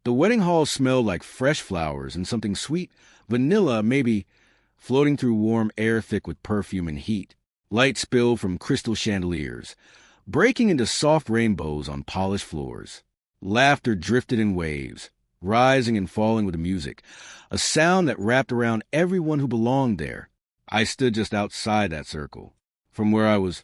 The wedding hall smelled like fresh flowers and something sweet, vanilla maybe, floating through warm air thick with perfume and heat. Light spilled from crystal chandeliers, breaking into soft rainbows on polished floors. Laughter drifted in waves, rising and falling with the music, a sound that wrapped around everyone who belonged there. I stood just outside that circle. From where I was,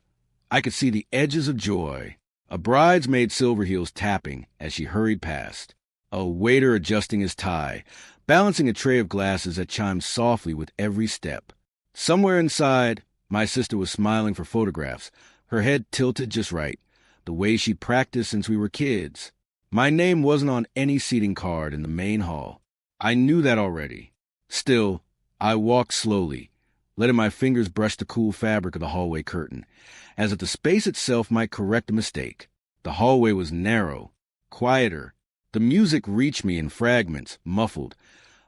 I could see the edges of joy. A bridesmaid's silver heels tapping as she hurried past. A waiter adjusting his tie, balancing a tray of glasses that chimed softly with every step. Somewhere inside, my sister was smiling for photographs, her head tilted just right, the way she'd practiced since we were kids. My name wasn't on any seating card in the main hall. I knew that already. Still, I walked slowly, letting my fingers brush the cool fabric of the hallway curtain, as if the space itself might correct a mistake. The hallway was narrow, quieter. The music reached me in fragments, muffled,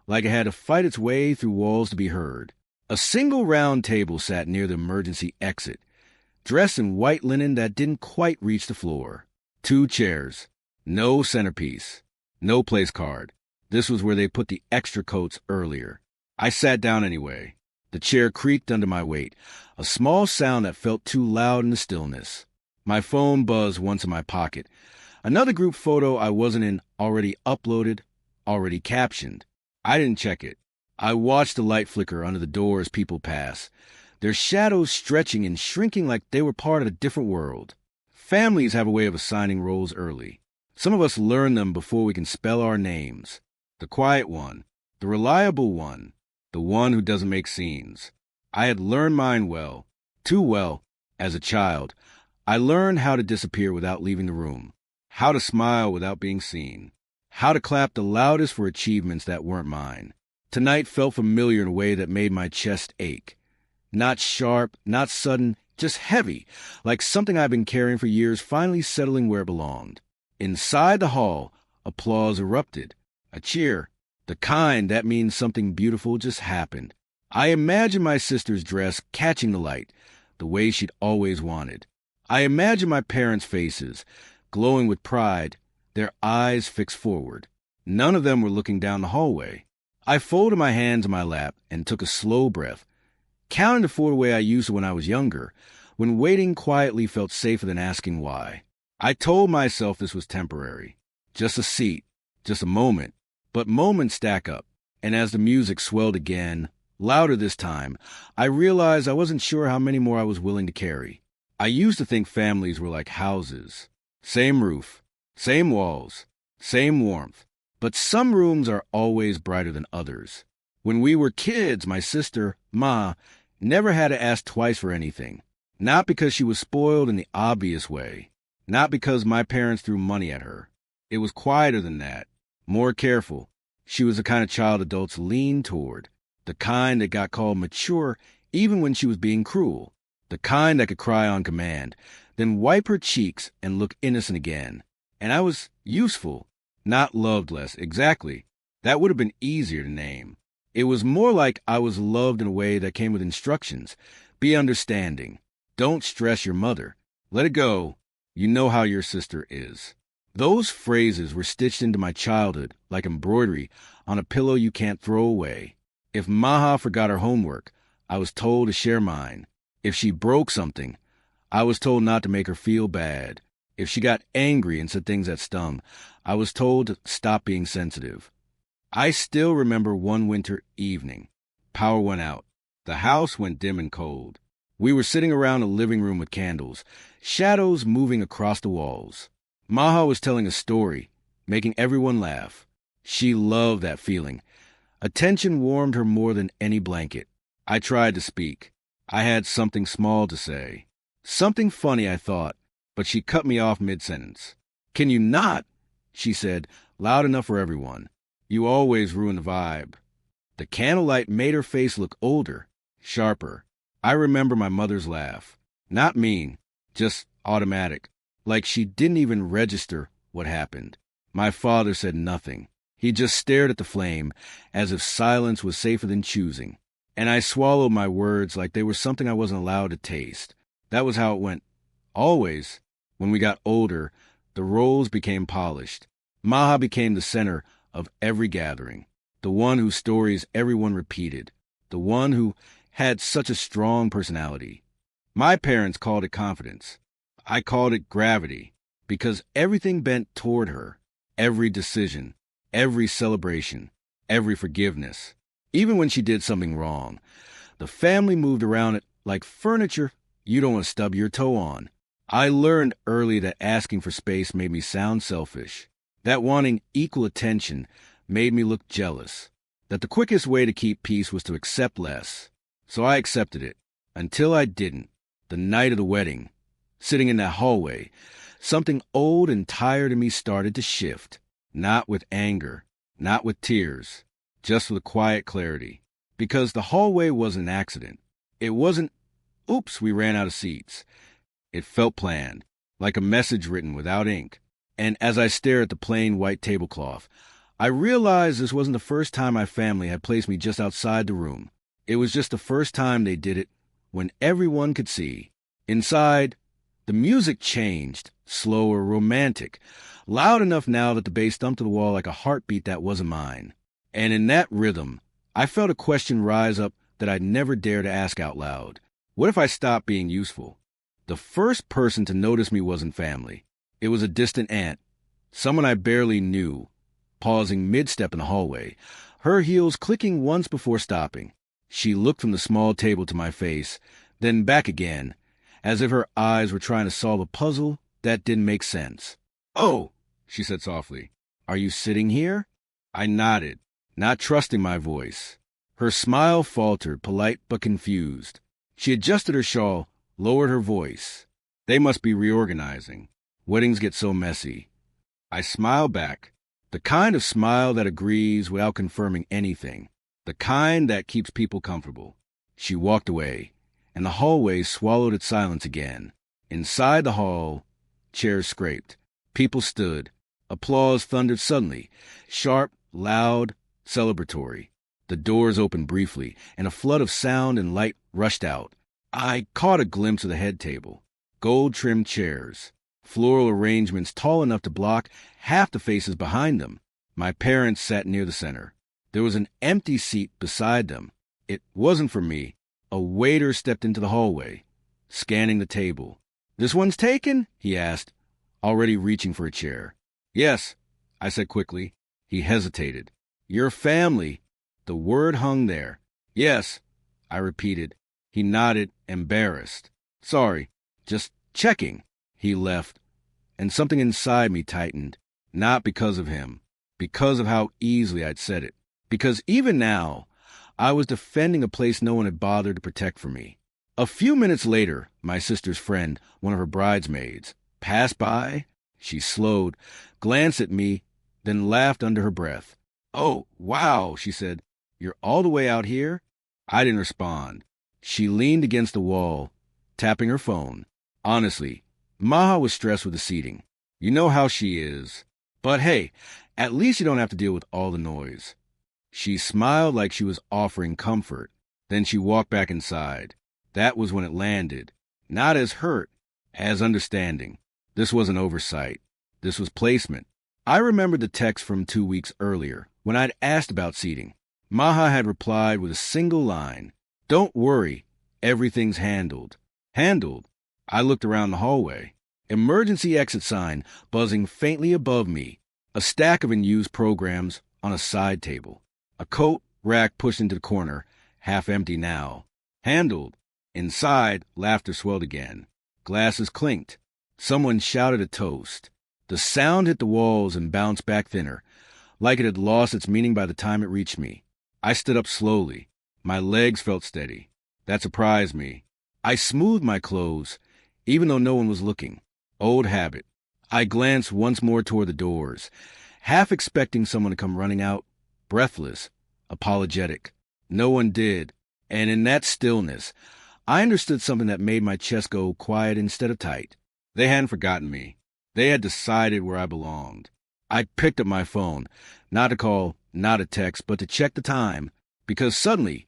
like it had to fight its way through walls to be heard. A single round table sat near the emergency exit, dressed in white linen that didn't quite reach the floor. 2 chairs. No centerpiece. No place card. This was where they put the extra coats earlier. I sat down anyway. The chair creaked under my weight, a small sound that felt too loud in the stillness. My phone buzzed once in my pocket. Another group photo I wasn't in, already uploaded, already captioned. I didn't check it. I watched the light flicker under the door as people pass, their shadows stretching and shrinking like they were part of a different world. Families have a way of assigning roles early. Some of us learn them before we can spell our names. The quiet one, the reliable one, the one who doesn't make scenes. I had learned mine well, too well, as a child. I learned how to disappear without leaving the room, how to smile without being seen, how to clap the loudest for achievements that weren't mine. Tonight felt familiar in a way that made my chest ache. Not sharp, not sudden, just heavy, like something I've been carrying for years finally settling where it belonged. Inside the hall, applause erupted. A cheer, the kind that means something beautiful just happened. I imagined my sister's dress catching the light, the way she'd always wanted. I imagined my parents' faces, glowing with pride, their eyes fixed forward. None of them were looking down the hallway. I folded my hands in my lap and took a slow breath, counting to 4 the way I used to when I was younger, when waiting quietly felt safer than asking why. I told myself this was temporary, just a seat, just a moment. But moments stack up, and as the music swelled again, louder this time, I realized I wasn't sure how many more I was willing to carry. I used to think families were like houses. Same roof, same walls, same warmth. But some rooms are always brighter than others. When we were kids, my sister, Ma, never had to ask twice for anything. Not because she was spoiled in the obvious way. Not because my parents threw money at her. It was quieter than that. More careful. She was the kind of child adults leaned toward. The kind that got called mature even when she was being cruel. The kind that could cry on command, then wipe her cheeks and look innocent again. And I was useful, not loved less. Exactly. That would have been easier to name. It was more like I was loved in a way that came with instructions. Be understanding. Don't stress your mother. Let it go. You know how your sister is. Those phrases were stitched into my childhood like embroidery on a pillow you can't throw away. If Maha forgot her homework, I was told to share mine. If she broke something, I was told not to make her feel bad. If she got angry and said things that stung, I was told to stop being sensitive. I still remember one winter evening. Power went out. The house went dim and cold. We were sitting around a living room with candles, shadows moving across the walls. Maha was telling a story, making everyone laugh. She loved that feeling. Attention warmed her more than any blanket. I tried to speak. I had something small to say. Something funny, I thought, but she cut me off mid-sentence. "Can you not?" she said, loud enough for everyone. "You always ruin the vibe." The candlelight made her face look older, sharper. I remember my mother's laugh. Not mean, just automatic. Like she didn't even register what happened. My father said nothing. He just stared at the flame, as if silence was safer than choosing. And I swallowed my words like they were something I wasn't allowed to taste. That was how it went. Always. When we got older, the roles became polished. Maha became the center, of every gathering, the one whose stories everyone repeated, the one who had such a strong personality. My parents called it confidence. I called it gravity, because everything bent toward her, every decision, every celebration, every forgiveness. Even when she did something wrong, the family moved around it like furniture you don't want to stub your toe on. I learned early that asking for space made me sound selfish, that wanting equal attention made me look jealous, that the quickest way to keep peace was to accept less. So I accepted it, until I didn't. The night of the wedding, sitting in that hallway, something old and tired in me started to shift, not with anger, not with tears, just with a quiet clarity. Because the hallway was an accident. It wasn't, oops, we ran out of seats. It felt planned, like a message written without ink. And as I stared at the plain white tablecloth, I realized this wasn't the first time my family had placed me just outside the room. It was just the first time they did it when everyone could see. Inside, the music changed, slower, romantic, loud enough now that the bass thumped to the wall like a heartbeat that wasn't mine. And in that rhythm, I felt a question rise up that I'd never dare to ask out loud. What if I stopped being useful? The first person to notice me wasn't family. It was a distant aunt, someone I barely knew, pausing mid-step in the hallway, her heels clicking once before stopping. She looked from the small table to my face, then back again, as if her eyes were trying to solve a puzzle that didn't make sense. "Oh," she said softly, "are you sitting here?" I nodded, not trusting my voice. Her smile faltered, polite but confused. She adjusted her shawl, lowered her voice. They must be reorganizing. Weddings get so messy. I smiled back, the kind of smile that agrees without confirming anything. The kind that keeps people comfortable. She walked away, and the hallway swallowed its silence again. Inside the hall, chairs scraped. People stood. Applause thundered suddenly, sharp, loud, celebratory. The doors opened briefly, and a flood of sound and light rushed out. I caught a glimpse of the head table. Gold-trimmed chairs. Floral arrangements tall enough to block half the faces behind them. My parents sat near the center. There was an empty seat beside them. It wasn't for me. A waiter stepped into the hallway, scanning the table. "This one's taken?" he asked, already reaching for a chair. "Yes," I said quickly. He hesitated. "Your family." The word hung there. "Yes," I repeated. He nodded, embarrassed. "Sorry, just checking." He left, and something inside me tightened, not because of him, because of how easily I'd said it. Because even now, I was defending a place no one had bothered to protect for me. A few minutes later, my sister's friend, one of her bridesmaids, passed by. She slowed, glanced at me, then laughed under her breath. "Oh, wow," she said. "You're all the way out here?" I didn't respond. She leaned against the wall, tapping her phone. Honestly, Maha was stressed with the seating. You know how she is. But hey, at least you don't have to deal with all the noise. She smiled like she was offering comfort. Then she walked back inside. That was when it landed. Not as hurt, as understanding. This wasn't oversight. This was placement. I remembered the text from 2 weeks earlier, when I'd asked about seating. Maha had replied with a single line. "Don't worry, everything's handled." Handled? I looked around the hallway. Emergency exit sign buzzing faintly above me. A stack of unused programs on a side table. A coat rack pushed into the corner, half empty now. Handled. Inside, laughter swelled again. Glasses clinked. Someone shouted a toast. The sound hit the walls and bounced back thinner, like it had lost its meaning by the time it reached me. I stood up slowly. My legs felt steady. That surprised me. I smoothed my clothes, even though no one was looking. Old habit. I glanced once more toward the doors, half expecting someone to come running out, breathless, apologetic. No one did, and in that stillness, I understood something that made my chest go quiet instead of tight. They hadn't forgotten me. They had decided where I belonged. I picked up my phone, not to call, not a text, but to check the time, because suddenly,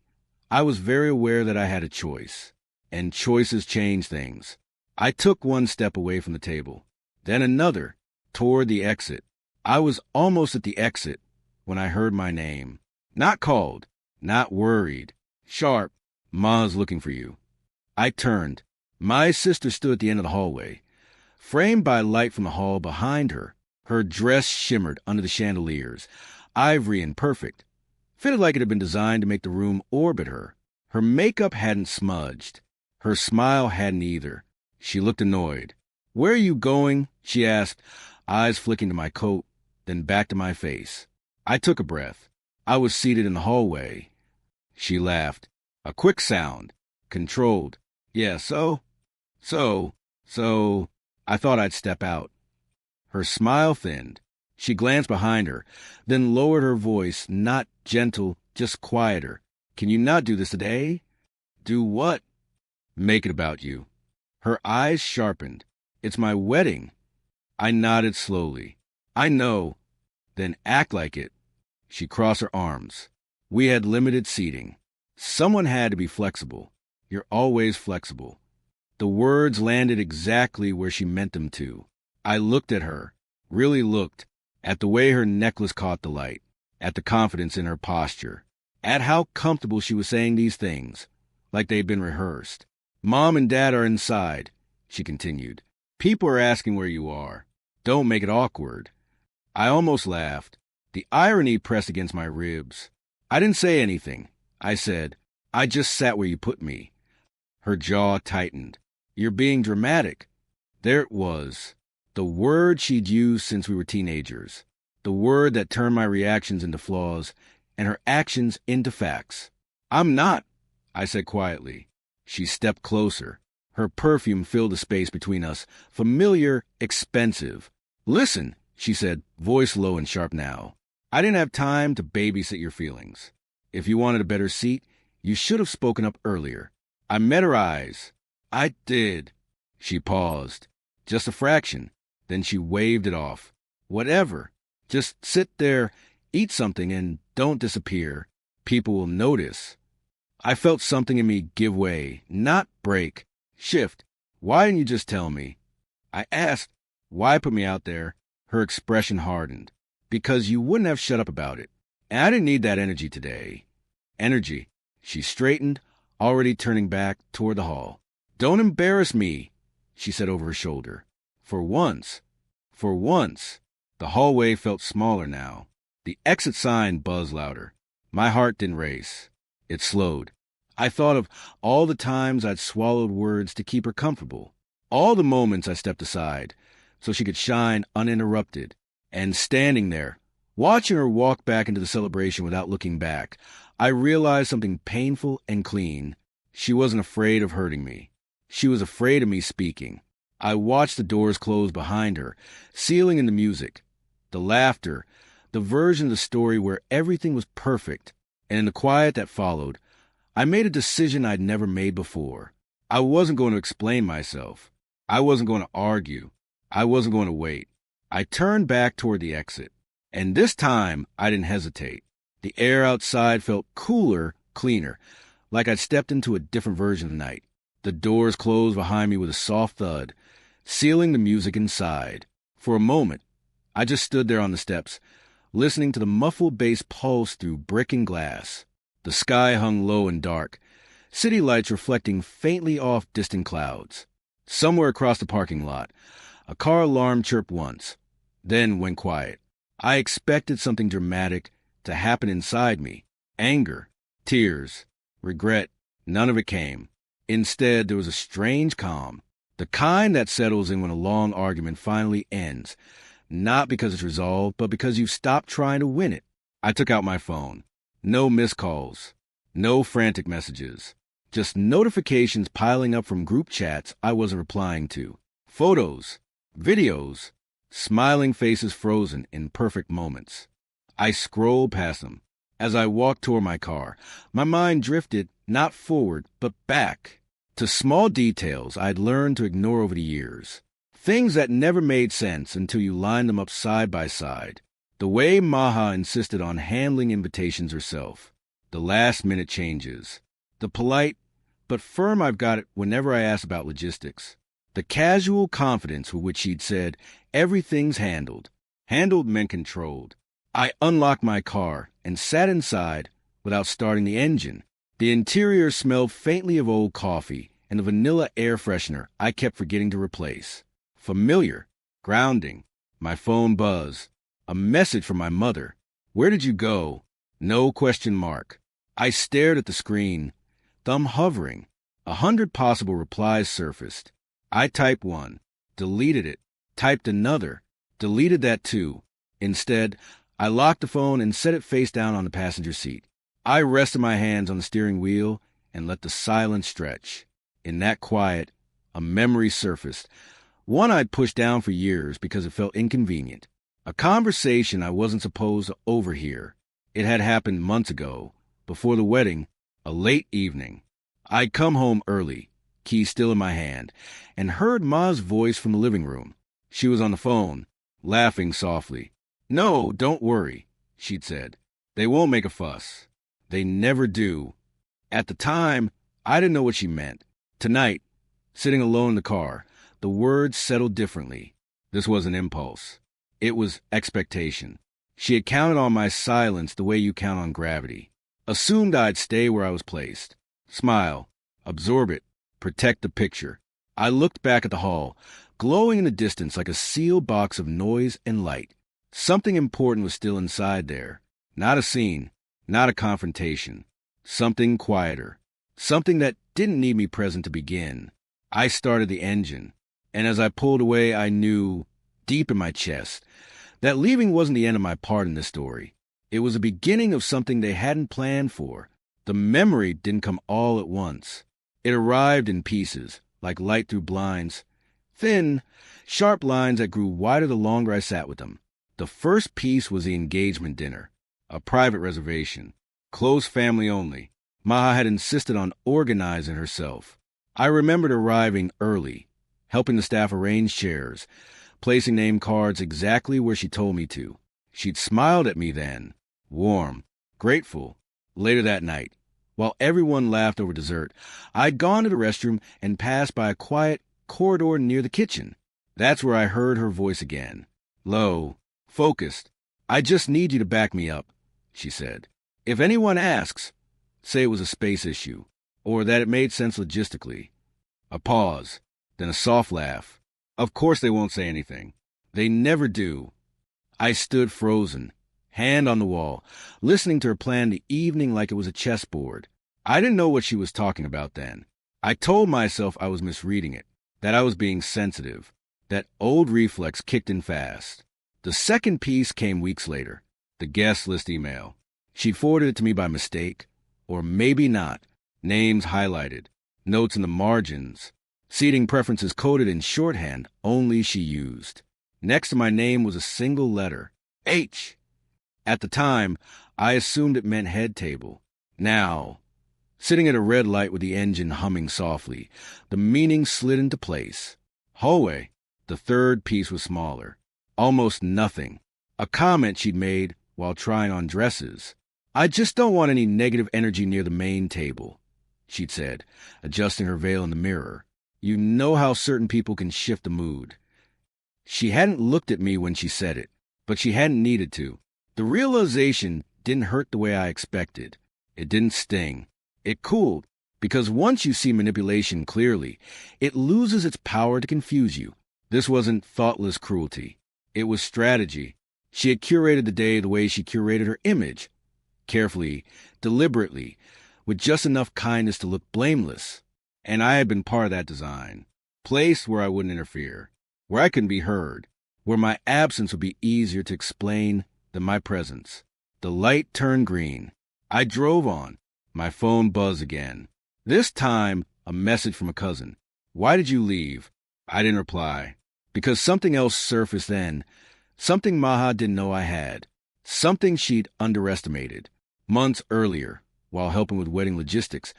I was very aware that I had a choice, and choices change things. I took one step away from the table, then another, toward the exit. I was almost at the exit when I heard my name. Not called, not worried. Sharp, Ma's looking for you. I turned. My sister stood at the end of the hallway, framed by light from the hall behind her. Her dress shimmered under the chandeliers, ivory and perfect. Fitted like it had been designed to make the room orbit her. Her makeup hadn't smudged. Her smile hadn't either. She looked annoyed. "Where are you going?" she asked, eyes flicking to my coat, then back to my face. I took a breath. I was seated in the hallway. She laughed. A quick sound. Controlled. "Yeah, so? I thought I'd step out." Her smile thinned. She glanced behind her, then lowered her voice, not gentle, just quieter. "Can you not do this today?" "Do what?" "Make it about you." Her eyes sharpened. "It's my wedding." I nodded slowly. "I know." "Then act like it." She crossed her arms. We had limited seating. Someone had to be flexible. You're always flexible. The words landed exactly where she meant them to. I looked at her, really looked, at the way her necklace caught the light, at the confidence in her posture, at how comfortable she was saying these things, like they'd been rehearsed. "Mom and Dad are inside," she continued. "People are asking where you are. Don't make it awkward." I almost laughed. The irony pressed against my ribs. "I didn't say anything," I said. "I just sat where you put me." Her jaw tightened. "You're being dramatic." There it was. The word she'd used since we were teenagers. The word that turned my reactions into flaws and her actions into facts. "I'm not," I said quietly. She stepped closer. Her perfume filled the space between us, familiar, expensive. "Listen," she said, voice low and sharp now. "I didn't have time to babysit your feelings. If you wanted a better seat, you should have spoken up earlier." I met her eyes. "I did." She paused. Just a fraction. Then she waved it off. "Whatever. Just sit there, eat something, and don't disappear. People will notice." I felt something in me give way, not break, shift. "Why didn't you just tell me?" I asked. "Why put me out there?" Her expression hardened. "Because you wouldn't have shut up about it. And I didn't need that energy today." Energy. She straightened, already turning back toward the hall. "Don't embarrass me," she said over her shoulder. For once. The hallway felt smaller now. The exit sign buzzed louder. My heart didn't race. It slowed. I thought of all the times I'd swallowed words to keep her comfortable. All the moments I stepped aside so she could shine uninterrupted. And standing there, watching her walk back into the celebration without looking back, I realized something painful and clean. She wasn't afraid of hurting me. She was afraid of me speaking. I watched the doors close behind her, sealing in the music, the laughter, the version of the story where everything was perfect. And in the quiet that followed, I made a decision I'd never made before. I wasn't going to explain myself. I wasn't going to argue. I wasn't going to wait. I turned back toward the exit. And this time, I didn't hesitate. The air outside felt cooler, cleaner, like I'd stepped into a different version of the night. The doors closed behind me with a soft thud, sealing the music inside. For a moment, I just stood there on the steps, listening to the muffled bass pulse through brick and glass. The sky hung low and dark, city lights reflecting faintly off distant clouds. Somewhere across the parking lot, a car alarm chirped once, then went quiet. I expected something dramatic to happen inside me. Anger, tears, regret, none of it came. Instead, there was a strange calm, the kind that settles in when a long argument finally ends, not because it's resolved, but because you've stopped trying to win it. I took out my phone. No missed calls, no frantic messages, just notifications piling up from group chats I wasn't replying to. Photos, videos, smiling faces frozen in perfect moments. I scrolled past them. As I walked toward my car, my mind drifted not forward, but back to small details I'd learned to ignore over the years. Things that never made sense until you lined them up side by side. The way Maha insisted on handling invitations herself. The last-minute changes. The polite but firm "I've got it" whenever I asked about logistics. The casual confidence with which she'd said, "Everything's handled." Handled meant controlled. I unlocked my car and sat inside without starting the engine. The interior smelled faintly of old coffee and the vanilla air freshener I kept forgetting to replace. Familiar, grounding. My phone buzzed. A message from my mother. Where did you go? No question mark. I stared at the screen, thumb hovering. 100 possible replies surfaced. I typed one, deleted it, typed another, deleted that too. Instead, I locked the phone and set it face down on the passenger seat. I rested my hands on the steering wheel and let the silence stretch. In that quiet, a memory surfaced, one I'd pushed down for years because it felt inconvenient. A conversation I wasn't supposed to overhear. It had happened months ago, before the wedding, a late evening. I'd come home early, key still in my hand, and heard Ma's voice from the living room. She was on the phone, laughing softly. "No, don't worry," she'd said. "They won't make a fuss. They never do." At the time, I didn't know what she meant. Tonight, sitting alone in the car, the words settled differently. This wasn't impulse. It was expectation. She had counted on my silence the way you count on gravity. Assumed I'd stay where I was placed. Smile, absorb it, protect the picture. I looked back at the hall, glowing in the distance like a sealed box of noise and light. Something important was still inside there. Not a scene, not a confrontation. Something quieter. Something that didn't need me present to begin. I started the engine, and as I pulled away, I knew, deep in my chest, that leaving wasn't the end of my part in this story. It was the beginning of something they hadn't planned for. The memory didn't come all at once. It arrived in pieces, like light through blinds. Thin, sharp lines that grew wider the longer I sat with them. The first piece was the engagement dinner, a private reservation, close family only. Maha had insisted on organizing herself. I remembered arriving early, helping the staff arrange chairs, placing name cards exactly where she told me to. She'd smiled at me then, warm, grateful. Later that night, while everyone laughed over dessert, I'd gone to the restroom and passed by a quiet corridor near the kitchen. That's where I heard her voice again. Low, focused. "I just need you to back me up," she said. "If anyone asks, say it was a space issue, or that it made sense logistically." A pause, then a soft laugh. "Of course they won't say anything. They never do." I stood frozen, hand on the wall, listening to her plan the evening like it was a chessboard. I didn't know what she was talking about then. I told myself I was misreading it, that I was being sensitive. That old reflex kicked in fast. The second piece came weeks later, the guest list email. She forwarded it to me by mistake, or maybe not. Names highlighted, notes in the margins, seating preferences coded in shorthand only she used. Next to my name was a single letter, H. At the time, I assumed it meant head table. Now, sitting at a red light with the engine humming softly, the meaning slid into place. Hallway. The third piece was smaller. Almost nothing. A comment she'd made while trying on dresses. "I just don't want any negative energy near the main table," she'd said, adjusting her veil in the mirror. "You know how certain people can shift the mood." She hadn't looked at me when she said it, but she hadn't needed to. The realization didn't hurt the way I expected. It didn't sting. It cooled, because once you see manipulation clearly, it loses its power to confuse you. This wasn't thoughtless cruelty. It was strategy. She had curated the day the way she curated her image. Carefully, deliberately, with just enough kindness to look blameless. And I had been part of that design. Placed where I wouldn't interfere. Where I couldn't be heard. Where my absence would be easier to explain than my presence. The light turned green. I drove on. My phone buzzed again. This time, a message from a cousin. "Why did you leave?" I didn't reply. Because something else surfaced then. Something Maha didn't know I had. Something she'd underestimated. Months earlier, while helping with wedding logistics,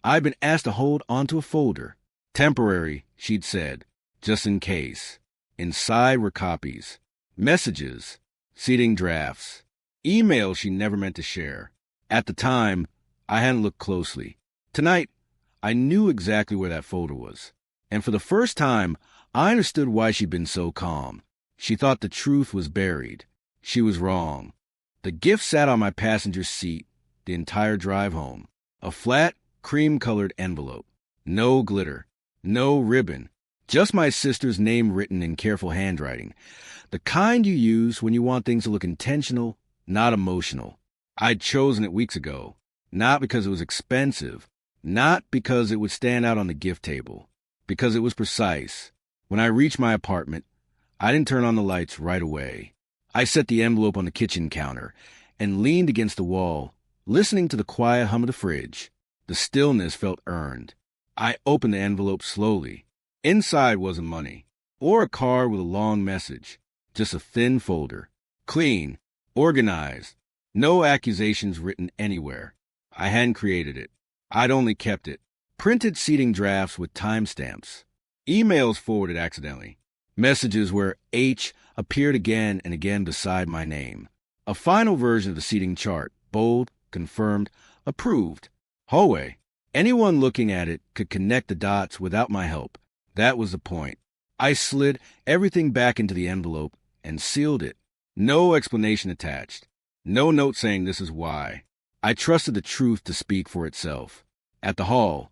I'd been asked to hold onto a folder. Temporary, she'd said, just in case. Inside were copies. Messages. Seating drafts. Emails she never meant to share. At the time, I hadn't looked closely. Tonight, I knew exactly where that folder was. And for the first time, I understood why she'd been so calm. She thought the truth was buried. She was wrong. The gift sat on my passenger seat the entire drive home. A flat, cream-colored envelope. No glitter. No ribbon. Just my sister's name written in careful handwriting. The kind you use when you want things to look intentional, not emotional. I'd chosen it weeks ago. Not because it was expensive. Not because it would stand out on the gift table. Because it was precise. When I reached my apartment, I didn't turn on the lights right away. I set the envelope on the kitchen counter and leaned against the wall, listening to the quiet hum of the fridge. The stillness felt earned. I opened the envelope slowly. Inside wasn't money, or a card with a long message. Just a thin folder. Clean. Organized. No accusations written anywhere. I hadn't created it. I'd only kept it. Printed seating drafts with timestamps. Emails forwarded accidentally. Messages where H appeared again and again beside my name. A final version of the seating chart. Bold, confirmed, approved. Hallway. Anyone looking at it could connect the dots without my help. That was the point. I slid everything back into the envelope and sealed it. No explanation attached. No note saying this is why. I trusted the truth to speak for itself. At the hall,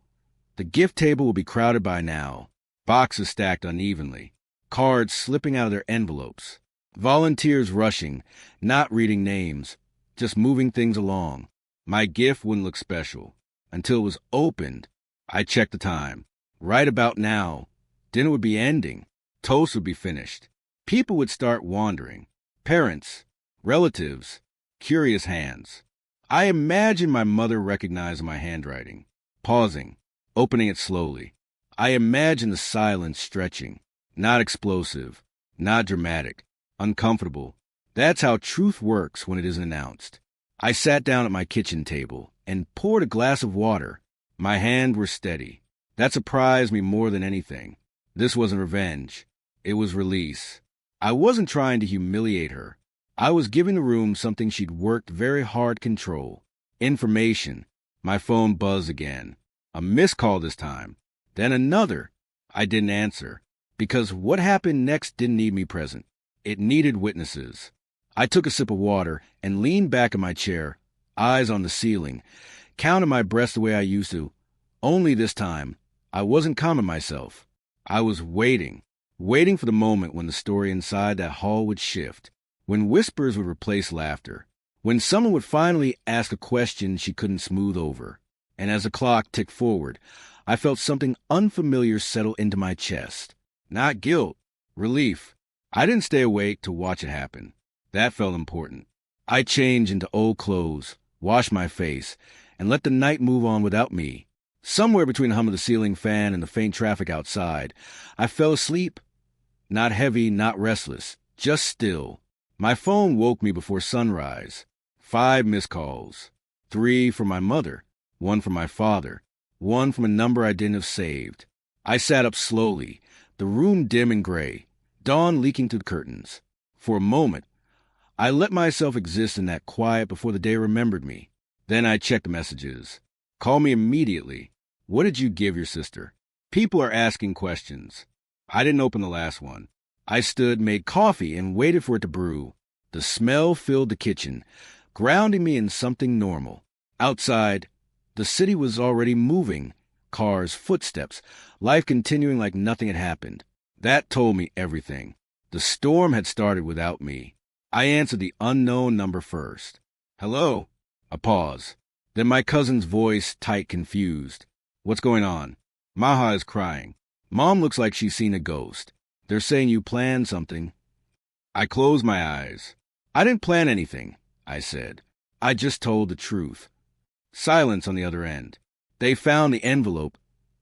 the gift table will be crowded by now. Boxes stacked unevenly. Cards slipping out of their envelopes. Volunteers rushing, not reading names, just moving things along. My gift wouldn't look special. Until it was opened, I checked the time. Right about now, dinner would be ending. Toast would be finished. People would start wandering. Parents, relatives, curious hands. I imagined my mother recognizing my handwriting, pausing, opening it slowly. I imagined the silence stretching, not explosive, not dramatic, uncomfortable. That's how truth works when it isn't announced. I sat down at my kitchen table and poured a glass of water. My hands were steady. That surprised me more than anything. This wasn't revenge. It was release. I wasn't trying to humiliate her. I was giving the room something she'd worked very hard to control. Information. My phone buzzed again. A missed call this time. Then another. I didn't answer. Because what happened next didn't need me present. It needed witnesses. I took a sip of water and leaned back in my chair, eyes on the ceiling, counted my breaths the way I used to. Only this time, I wasn't calming myself. I was waiting for the moment when the story inside that hall would shift, when whispers would replace laughter, when someone would finally ask a question she couldn't smooth over. And as the clock ticked forward, I felt something unfamiliar settle into my chest. Not guilt, relief. I didn't stay awake to watch it happen. That felt important. I changed into old clothes, washed my face, and let the night move on without me. Somewhere between the hum of the ceiling fan and the faint traffic outside, I fell asleep. Not heavy, not restless, just still. My phone woke me before sunrise. 5 missed calls. 3 from my mother, 1 from my father, 1 from a number I didn't have saved. I sat up slowly, the room dim and gray, dawn leaking through the curtains. For a moment, I let myself exist in that quiet before the day remembered me. Then I checked the messages. Call me immediately. What did you give your sister? People are asking questions. I didn't open the last one. I stood, made coffee, and waited for it to brew. The smell filled the kitchen, grounding me in something normal. Outside, the city was already moving. Cars, footsteps, life continuing like nothing had happened. That told me everything. The storm had started without me. I answered the unknown number first. Hello? A pause. Then my cousin's voice, tight, confused. What's going on? Maha is crying. Mom looks like she's seen a ghost. They're saying you planned something. I closed my eyes. I didn't plan anything, I said. I just told the truth. Silence on the other end. They found the envelope,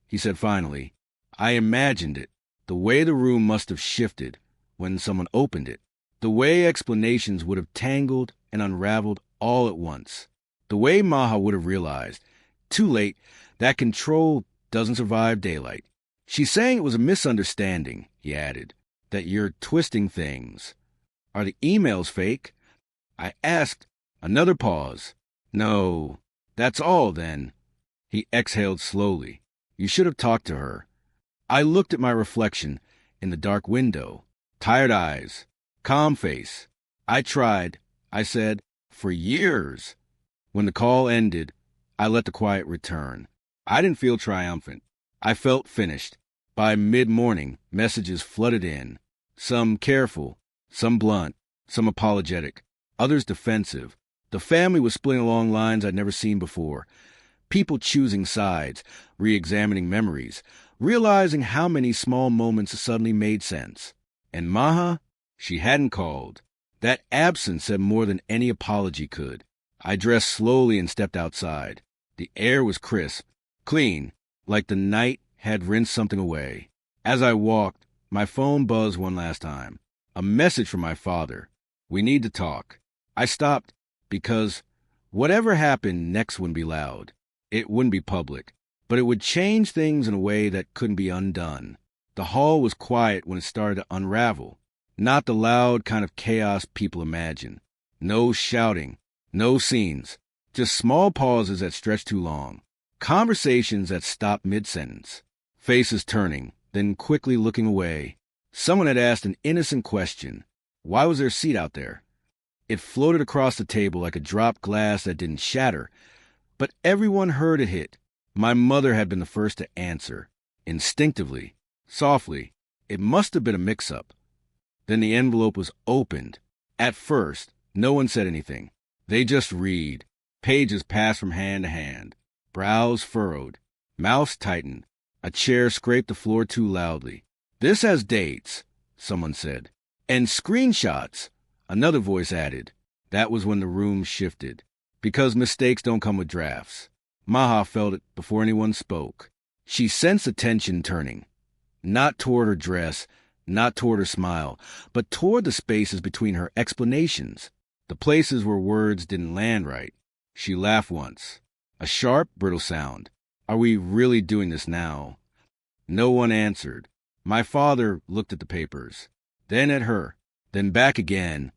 he said finally. I imagined it. The way the room must have shifted when someone opened it. The way explanations would have tangled and unraveled all at once. The way Maha would have realized, too late, that control doesn't survive daylight. She's saying it was a misunderstanding, he added, that you're twisting things. Are the emails fake? I asked. Another pause. No, that's all then. He exhaled slowly. You should have talked to her. I looked at my reflection in the dark window. Tired eyes. Calm face. I tried. I said, For years. When the call ended, I let the quiet return. I didn't feel triumphant. I felt finished. By mid-morning, messages flooded in. Some careful, some blunt, some apologetic, others defensive. The family was splitting along lines I'd never seen before. People choosing sides, re-examining memories, realizing how many small moments suddenly made sense. And Maha, she hadn't called. That absence said more than any apology could. I dressed slowly and stepped outside. The air was crisp, clean, like the night had rinsed something away. As I walked, my phone buzzed one last time. A message from my father. We need to talk. I stopped because whatever happened next wouldn't be loud. It wouldn't be public, but it would change things in a way that couldn't be undone. The hall was quiet when it started to unravel. Not the loud kind of chaos people imagine. No shouting, no scenes, just small pauses that stretched too long. Conversations that stopped mid-sentence. Faces turning, then quickly looking away. Someone had asked an innocent question. Why was there a seat out there? It floated across the table like a dropped glass that didn't shatter, but everyone heard it hit. My mother had been the first to answer. Instinctively, softly. It must have been a mix-up. Then the envelope was opened. At first, no one said anything. They just read. Pages passed from hand to hand. Brows furrowed. Mouths tightened. A chair scraped the floor too loudly. This has dates, someone said. And screenshots, another voice added. That was when the room shifted. Because mistakes don't come with drafts. Maha felt it before anyone spoke. She sensed the tension turning. Not toward her dress, not toward her smile, but toward the spaces between her explanations. The places where words didn't land right. She laughed once. A sharp, brittle sound. Are we really doing this now? No one answered. My father looked at the papers, then at her, then back again,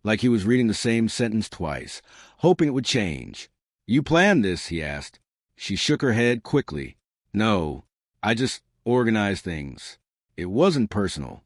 like he was reading the same sentence twice, hoping it would change. You planned this, he asked. She shook her head quickly. No, I just organized things. It wasn't personal.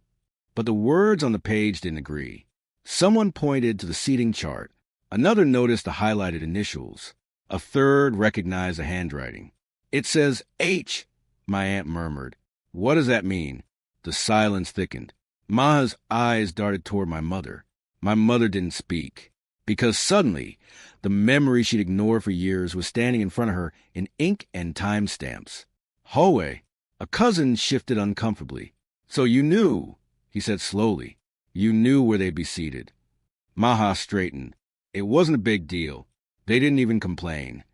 But the words on the page didn't agree. Someone pointed to the seating chart. Another noticed the highlighted initials. A third recognized the handwriting. It says H, my aunt murmured. What does that mean? The silence thickened. Maha's eyes darted toward my mother. My mother didn't speak. Because suddenly, the memory she'd ignored for years was standing in front of her in ink and timestamps. Hallway. A cousin shifted uncomfortably. So you knew, he said slowly. You knew where they'd be seated. Maha straightened. It wasn't a big deal. They didn't even complain.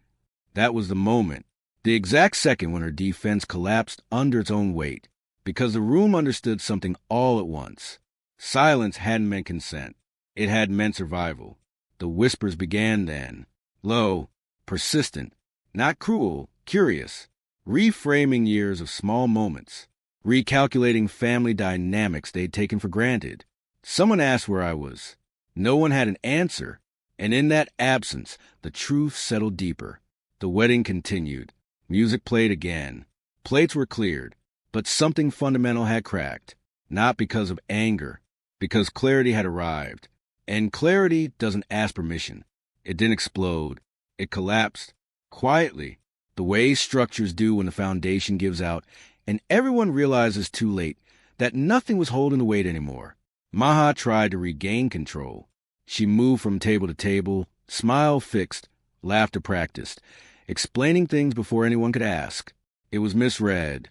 That was the moment, the exact second when her defense collapsed under its own weight, because the room understood something all at once. Silence hadn't meant consent. It had meant survival. The whispers began then, low, persistent, not cruel, curious, reframing years of small moments, recalculating family dynamics they'd taken for granted. Someone asked where I was. No one had an answer, and in that absence, the truth settled deeper. The wedding continued. Music played again. Plates were cleared, but something fundamental had cracked, not because of anger, because clarity had arrived. And clarity doesn't ask permission. It didn't explode. It collapsed, quietly, the way structures do when the foundation gives out, and everyone realizes too late that nothing was holding the weight anymore. Maha tried to regain control. She moved from table to table, smile fixed, laughter practiced, explaining things before anyone could ask. It was misread,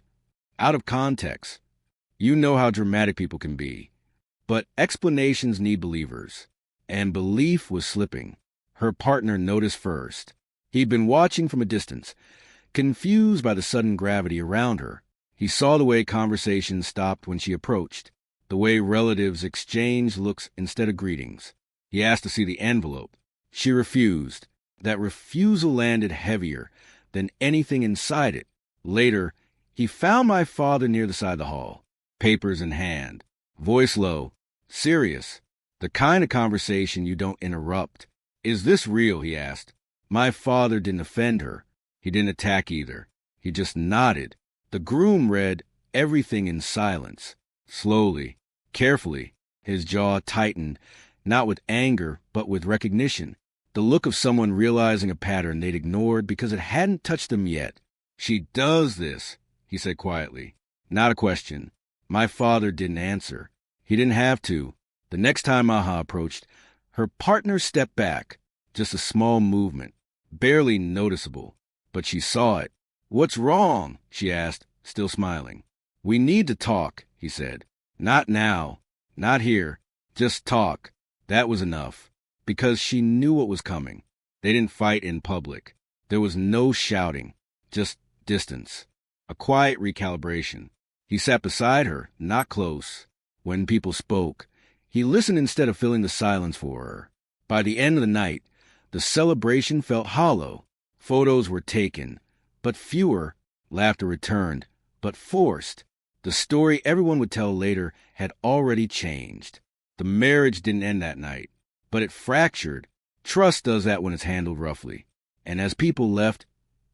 out of context. You know how dramatic people can be. But explanations need believers. And belief was slipping. Her partner noticed first. He'd been watching from a distance, confused by the sudden gravity around her. He saw the way conversations stopped when she approached, the way relatives exchanged looks instead of greetings. He asked to see the envelope. She refused. That refusal landed heavier than anything inside it. Later, he found my father near the side of the hall, papers in hand, voice low, serious, the kind of conversation you don't interrupt. Is this real? He asked. My father didn't offend her. He didn't attack either. He just nodded. The groom read everything in silence, slowly, carefully. His jaw tightened, not with anger, but with recognition. the look of someone realizing a pattern they'd ignored because it hadn't touched them yet. "She does this," he said quietly. Not a question. My father didn't answer. He didn't have to. The next time Maha approached, her partner stepped back. Just a small movement, barely noticeable. But she saw it. "What's wrong?" she asked, still smiling. "We need to talk," he said. "Not now. Not here. Just talk." That was enough. Because she knew what was coming. They didn't fight in public. There was no shouting. Just distance. A quiet recalibration. He sat beside her, not close. When people spoke, he listened instead of filling the silence for her. By the end of the night, the celebration felt hollow. Photos were taken, but fewer. Laughter returned, but forced. The story everyone would tell later had already changed. The marriage didn't end that night, but it fractured. Trust does that when it's handled roughly. And as people left,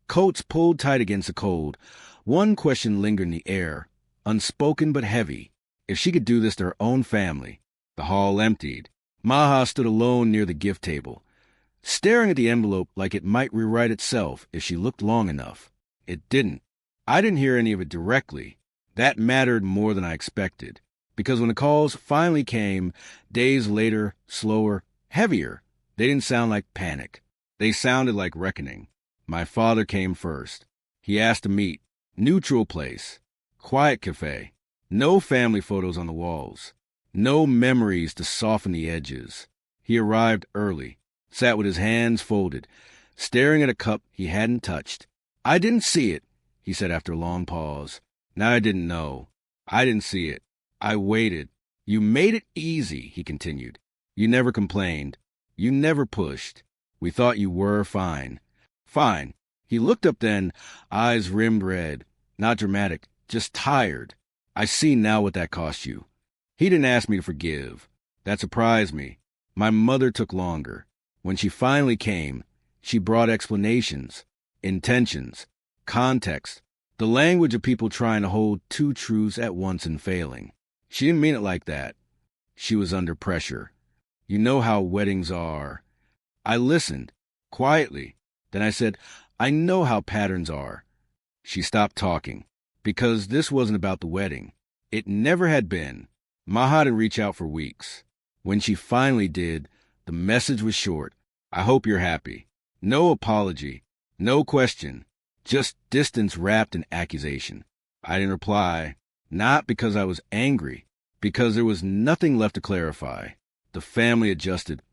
coats pulled tight against the cold, one question lingered in the air, unspoken but heavy. If she could do this to her own family. The hall emptied. Maha stood alone near the gift table, staring at the envelope like it might rewrite itself if she looked long enough. It didn't. I didn't hear any of it directly. That mattered more than I expected, because when the calls finally came, days later, slower, heavier, they didn't sound like panic. They sounded like reckoning. My father came first. He asked to meet. Neutral place. Quiet cafe. No family photos on the walls. No memories to soften the edges. He arrived early, sat with his hands folded, staring at a cup he hadn't touched. "I didn't see it," he said after a long pause. "Now I didn't know. I didn't see it. I waited. You made it easy," he continued. "You never complained. You never pushed. We thought you were fine." Fine. He looked up then, eyes rimmed red. Not dramatic, just tired. "I see now what that cost you." He didn't ask me to forgive. That surprised me. My mother took longer. When she finally came, she brought explanations, intentions, context, the language of people trying to hold two truths at once and failing. She didn't mean it like that. She was under pressure. You know how weddings are. I listened, quietly. Then I said, "I know how patterns are." She stopped talking, because this wasn't about the wedding. It never had been. Maha didn't reach out for weeks. When she finally did, the message was short. "I hope you're happy." No apology, no question, just distance wrapped in accusation. I didn't reply, not because I was angry, because there was nothing left to clarify. The family adjusted,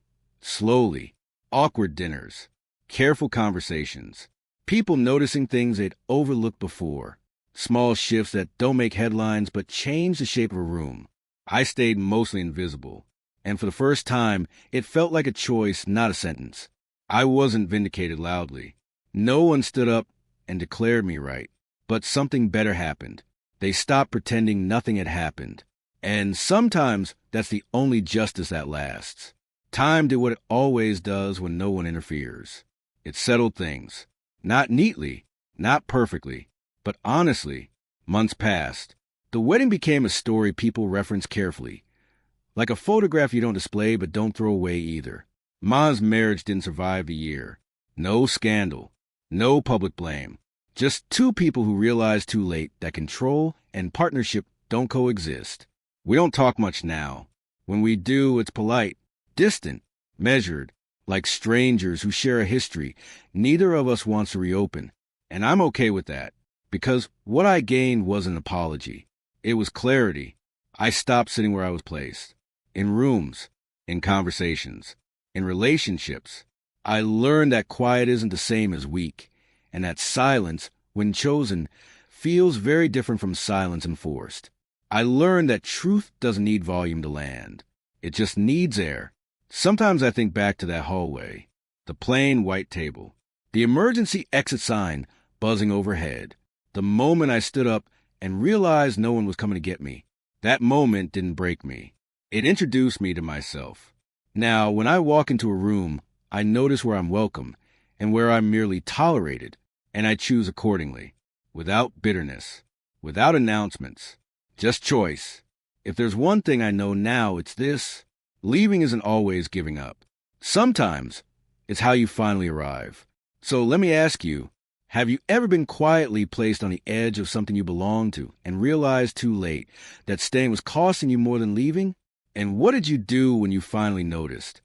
slowly. Awkward dinners, careful conversations, people noticing things they'd overlooked before, small shifts that don't make headlines but change the shape of a room. I stayed mostly invisible, and for the first time, it felt like a choice, not a sentence. I wasn't vindicated loudly. No one stood up and declared me right, but something better happened. They stopped pretending nothing had happened. And sometimes that's the only justice that lasts. Time did what it always does when no one interferes. It settled things. Not neatly, not perfectly, but honestly. Months passed. The wedding became a story people reference carefully. Like a photograph you don't display but don't throw away either. Ma's marriage didn't survive the year. No scandal. No public blame. Just two people who realized too late that control and partnership don't coexist. We don't talk much now. When we do, it's polite, distant, measured, like strangers who share a history neither of us wants to reopen. And I'm okay with that, because what I gained wasn't an apology. It was clarity. I stopped sitting where I was placed. In rooms, in conversations, in relationships. I learned that quiet isn't the same as weak, and that silence, when chosen, feels very different from silence enforced. I learned that truth doesn't need volume to land. It just needs air. Sometimes I think back to that hallway, the plain white table, the emergency exit sign buzzing overhead, the moment I stood up and realized no one was coming to get me. That moment didn't break me. It introduced me to myself. Now, when I walk into a room, I notice where I'm welcome and where I'm merely tolerated, and I choose accordingly, without bitterness, without announcements, just choice. If there's one thing I know now, it's this. Leaving isn't always giving up. Sometimes It's how you finally arrive. So let me ask you, have you ever been quietly placed on the edge of something you belong to and realized too late that staying was costing you more than leaving? And what did you do when you finally noticed?